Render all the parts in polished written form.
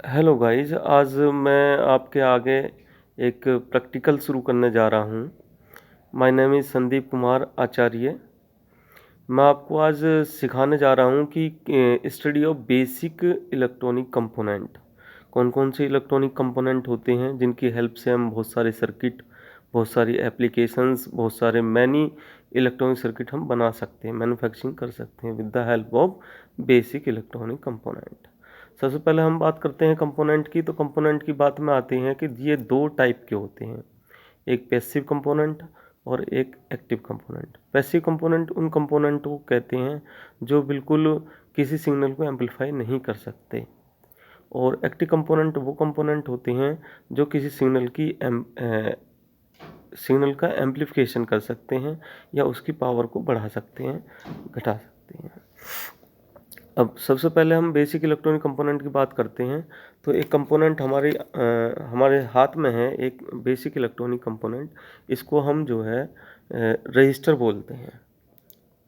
Hello guys, आज मैं आपके आगे एक प्रैक्टिकल शुरू करने जा रहा हूँ। My name is Sandeep Kumar Acharya. मैं आपको आज सिखाने जा रहा हूँ कि study of basic electronic component, कौन कौन से इलेक्ट्रॉनिक कंपोनेंट होते हैं जिनकी हेल्प से हम बहुत सारे सर्किट, बहुत सारी एप्लीकेशंस, बहुत सारे मैनी इलेक्ट्रॉनिक सर्किट हम बना सकते हैं, मैन्युफैक्चरिंग कर सकते हैं with the help of basic electronic component. सबसे पहले हम बात करते हैं कंपोनेंट की। तो कंपोनेंट की बात में आते हैं कि ये दो टाइप के होते हैं, एक पैसिव कंपोनेंट और एक एक्टिव कंपोनेंट। पैसिव कंपोनेंट उन कंपोनेंट को कहते हैं जो बिल्कुल किसी सिग्नल को एम्पलीफाई नहीं कर सकते, और एक्टिव कंपोनेंट वो कंपोनेंट होते हैं जो किसी सिग्नल का एम्पलीफिकेशन कर सकते हैं या उसकी पावर को बढ़ा सकते हैं, घटा सकते हैं। अब सबसे पहले हम बेसिक इलेक्ट्रॉनिक कंपोनेंट की बात करते हैं। तो एक कंपोनेंट हमारे हाथ में है, एक बेसिक इलेक्ट्रॉनिक कंपोनेंट। इसको हम जो है रजिस्टर बोलते हैं।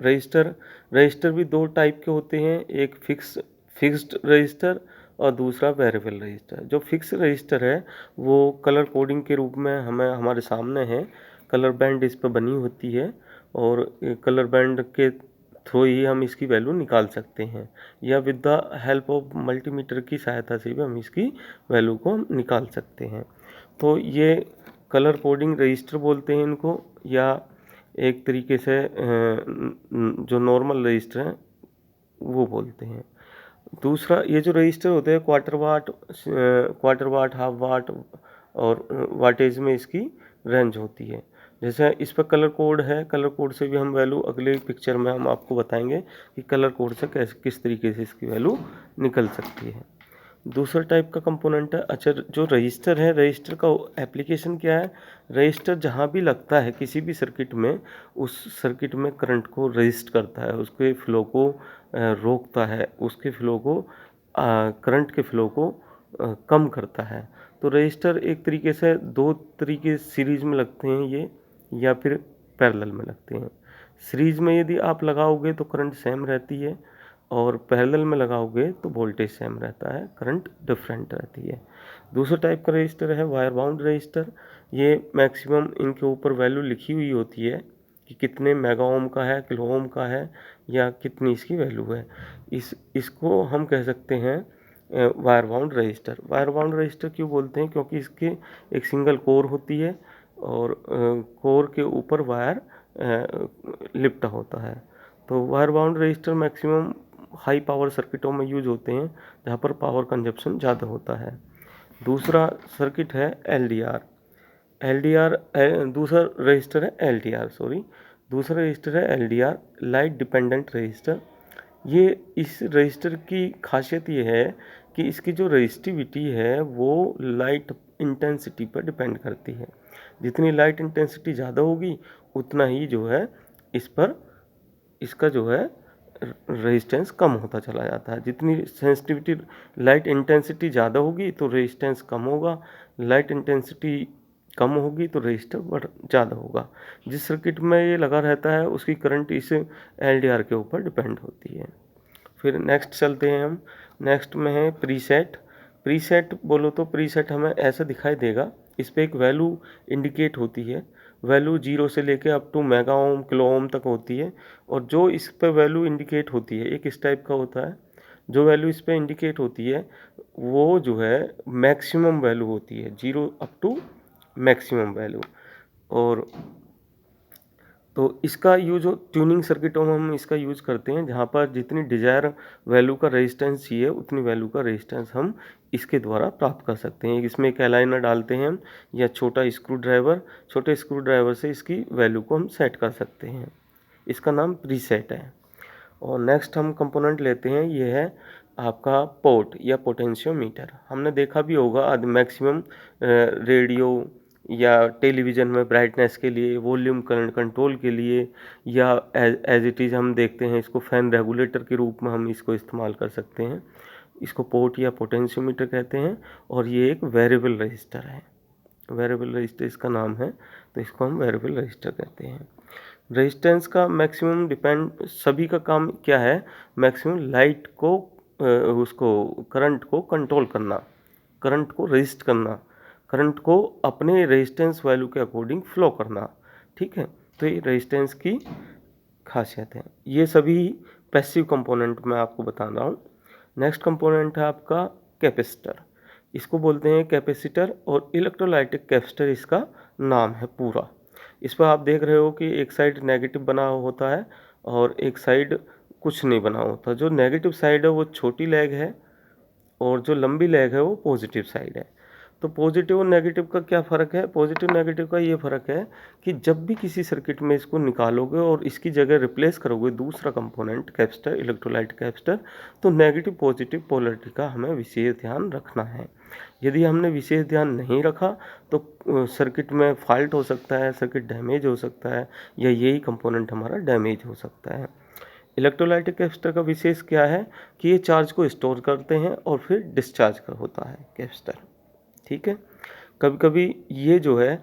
रजिस्टर भी दो टाइप के होते हैं, एक फिक्स्ड रजिस्टर और दूसरा वेरिएबल रजिस्टर। जो फिक्स रजिस्टर है वो कलर कोडिंग के रूप में हमारे सामने है। कलर बैंड इस पर बनी होती है और कलर बैंड के थ्रू ही हम इसकी वैल्यू निकाल सकते हैं, या with the help of multimeter की सहायता से भी हम इसकी वैल्यू को निकाल सकते हैं। तो ये कलर कोडिंग रजिस्टर बोलते हैं इनको, या एक तरीके से जो नॉर्मल रजिस्टर हैं वो बोलते हैं। दूसरा, ये जो रजिस्टर होते हैं क्वार्टर वाट, हाफ वाट और वाटेज में इसकी रेंज होती है। जैसे इस पर कलर कोड है, कलर कोड से भी हम वैल्यू अगले पिक्चर में हम आपको बताएंगे कि कलर कोड से किस तरीके से इसकी वैल्यू निकल सकती है। दूसरा टाइप का कंपोनेंट है, अच्छा, जो रजिस्टर है, रजिस्टर का एप्लीकेशन क्या है। रजिस्टर जहाँ भी लगता है किसी भी सर्किट में, उस सर्किट में करंट को रजिस्ट करता है, उसके फ्लो को रोकता है, उसके फ्लो को करंट के फ्लो को कम करता है। तो रजिस्टर एक तरीके से दो तरीके सीरीज में लगते हैं ये, या फिर पैरेलल में लगते हैं। सीरीज में यदि आप लगाओगे तो करंट सेम रहती है, और पैरेलल में लगाओगे तो वोल्टेज सेम रहता है, करंट डिफरेंट रहती है। दूसरा टाइप का रजिस्टर है वायर बाउंड रजिस्टर। ये मैक्सिमम इनके ऊपर वैल्यू लिखी हुई होती है कि कितने मेगा ओम का है, किलो ओम का है, या कितनी इसकी वैल्यू है। इसको हम कह सकते हैं wire bound register. Wire bound register क्यों बोलते हैं, क्योंकि इसके एक सिंगल कोर होती है और कोर के ऊपर वायर लिपटा होता है। तो wire bound register maximum high power सर्किटों में यूज होते हैं जहाँ पर पावर कंजप्शन ज़्यादा होता है। दूसरा सर्किट है एलडीआर। एलडीआर दूसरा रजिस्टर है एलडीआर, सॉरी, दूसरा रजिस्टर है एलडीआर, लाइट डिपेंडेंट रजिस्टर। ये इस रजिस्टर की खासियत ये है कि इसकी जो रजिस्टिविटी है वो लाइट इंटेंसिटी पर डिपेंड करती है। जितनी लाइट इंटेंसिटी ज़्यादा होगी उतना ही जो है इस पर इसका जो है रेजिस्टेंस कम होता चला जाता है। जितनी सेंसिटिविटी, लाइट इंटेंसिटी ज़्यादा होगी तो रेजिस्टेंस कम होगा, लाइट इंटेंसिटी कम होगी तो रेजिस्टर ज़्यादा होगा। जिस सर्किट में ये लगा रहता है उसकी करंट इस एलडीआर के ऊपर डिपेंड होती है। फिर नेक्स्ट चलते हैं हम। नेक्स्ट में है प्रीसेट। प्रीसेट बोलो तो प्रीसेट हमें ऐसा दिखाई देगा, इस पर एक वैल्यू इंडिकेट होती है। वैल्यू 0 से लेके up to mega ohm, kilo ohm तक होती है, और जो इस पर वैल्यू इंडिकेट होती है एक इस टाइप का होता है। जो वैल्यू इस पर इंडिकेट होती है वो जो है मैक्सिमम वैल्यू होती है, 0 अप टू मैक्सिमम वैल्यू। और तो इसका यूज ट्यूनिंग सर्किटों में हम इसका यूज करते हैं, जहाँ पर जितनी डिजायर वैल्यू का रेजिस्टेंस चाहिए उतनी वैल्यू का रेजिस्टेंस हम इसके द्वारा प्राप्त कर सकते हैं। इसमें एक अलाइनर डालते हैं हम, या छोटे स्क्रू ड्राइवर से इसकी वैल्यू को हम सेट कर सकते हैं। इसका नाम प्रीसेट है। और नेक्स्ट हम कंपोनेंट लेते हैं, ये है आपका पोर्ट या पोटेंशियोमीटर। हमने देखा भी होगा मैक्सिमम रेडियो या टेलीविज़न में ब्राइटनेस के लिए, वॉल्यूम करंट कंट्रोल के लिए, या एज इट इज़ हम देखते हैं इसको फैन रेगुलेटर के रूप में हम इसको इस्तेमाल कर सकते हैं। इसको पोर्ट या पोटेंशियोमीटर कहते हैं, और ये एक वेरिएबल रजिस्टर है। वेरिएबल रजिस्टर इसका नाम है, तो इसको हम वेरिएबल रजिस्टर कहते हैं। रेजिस्टेंस का मैक्सिमम डिपेंड, सभी का काम क्या है, मैक्सिमम लाइट को उसको करंट को कंट्रोल करना। करंट को रजिस्ट करना, करंट को अपने रेजिस्टेंस वैल्यू के अकॉर्डिंग फ्लो करना। ठीक है, तो ये रेजिस्टेंस की खासियत है। ये सभी पैसिव कंपोनेंट मैं आपको बता रहा हूँ। नेक्स्ट कंपोनेंट है आपका कैपेसिटर। इसको बोलते हैं कैपेसिटर और इलेक्ट्रोलाइटिक कैपेसिटर इसका नाम है पूरा। इस पर आप देख रहे हो कि एक साइड नेगेटिव बना होता है और एक साइड कुछ नहीं बना होता। जो नेगेटिव साइड है वो छोटी लेग है और जो लंबी लेग है वो पॉजिटिव साइड है। तो पॉजिटिव और नेगेटिव का क्या फ़र्क है? पॉजिटिव नेगेटिव का ये फ़र्क है कि जब भी किसी सर्किट में इसको निकालोगे और इसकी जगह रिप्लेस करोगे दूसरा कंपोनेंट कैपेसिटर, इलेक्ट्रोलाइट कैपेसिटर, तो नेगेटिव पॉजिटिव पोलैरिटी का हमें विशेष ध्यान रखना है। यदि हमने विशेष ध्यान नहीं रखा तो सर्किट में फॉल्ट हो सकता है, सर्किट डैमेज हो सकता है या यही कंपोनेंट हमारा डैमेज हो सकता है। इलेक्ट्रोलाइटिक कैपेसिटर का विशेष क्या है कि ये चार्ज को स्टोर करते हैं और फिर डिस्चार्ज होता है कैपेसिटर। ठीक है, कभी कभी ये जो है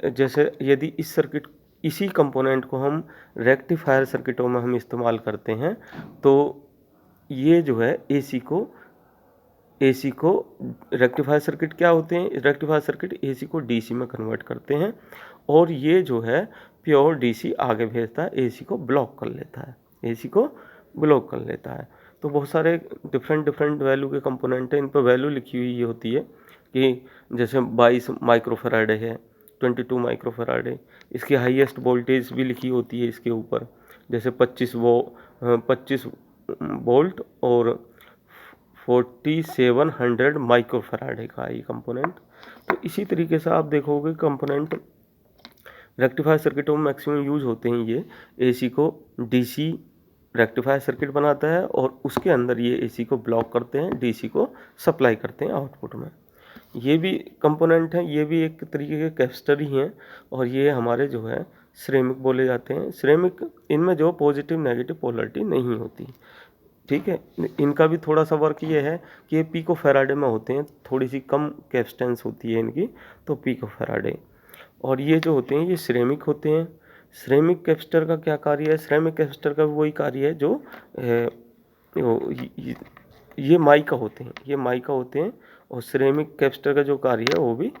जैसे यदि इसी कंपोनेंट को हम रेक्टिफायर सर्किटों में हम इस्तेमाल करते हैं तो ये जो है एसी को रेक्टिफायर सर्किट क्या होते हैं? रेक्टिफायर सर्किट एसी को डीसी में कन्वर्ट करते हैं और ये जो है प्योर डीसी आगे भेजता है, एसी को ब्लॉक कर लेता है, एसी को ब्लॉक कर लेता है। तो बहुत सारे डिफरेंट वैल्यू के कंपोनेंट हैं, इन पर वैल्यू लिखी हुई ये होती है कि जैसे 22 माइक्रोफैराडे है, 22 माइक्रोफैराडे। इसकी हाईएस्ट वोल्टेज भी लिखी होती है इसके ऊपर, जैसे 25 वोल्ट और 4700 माइक्रोफैराडे का ये कंपोनेंट। तो इसी तरीके से आप देखोगे कंपोनेंट रेक्टिफायर सर्किटों में मैक्सिमम यूज होते हैं। ये एसी को डीसी रेक्टिफायर सर्किट बनाता है और उसके अंदर ये एसी को ब्लॉक करते हैं, डीसी को सप्लाई करते हैं आउटपुट में। ये भी कंपोनेंट हैं, ये भी एक तरीके के कैपेसिटर ही हैं और ये हमारे जो है सिरेमिक बोले जाते हैं। सिरेमिक, इनमें जो पॉजिटिव नेगेटिव पोलैरिटी नहीं होती। ठीक है, इनका भी थोड़ा सा वर्क ये है कि ये पिको फैराडे में होते हैं, थोड़ी सी कम कैपेसिटेंस होती है इनकी, तो पिको फैराडे। और ये जो होते हैं ये सिरेमिक होते हैं। सिरेमिक कैपेसिटर का क्या कार्य है? सिरेमिक कैपेसिटर का वही कार्य है जो ये माइका होते हैं, ये माइका होते हैं और सिरेमिक कैपेसिटर का जो कार्य है वो भी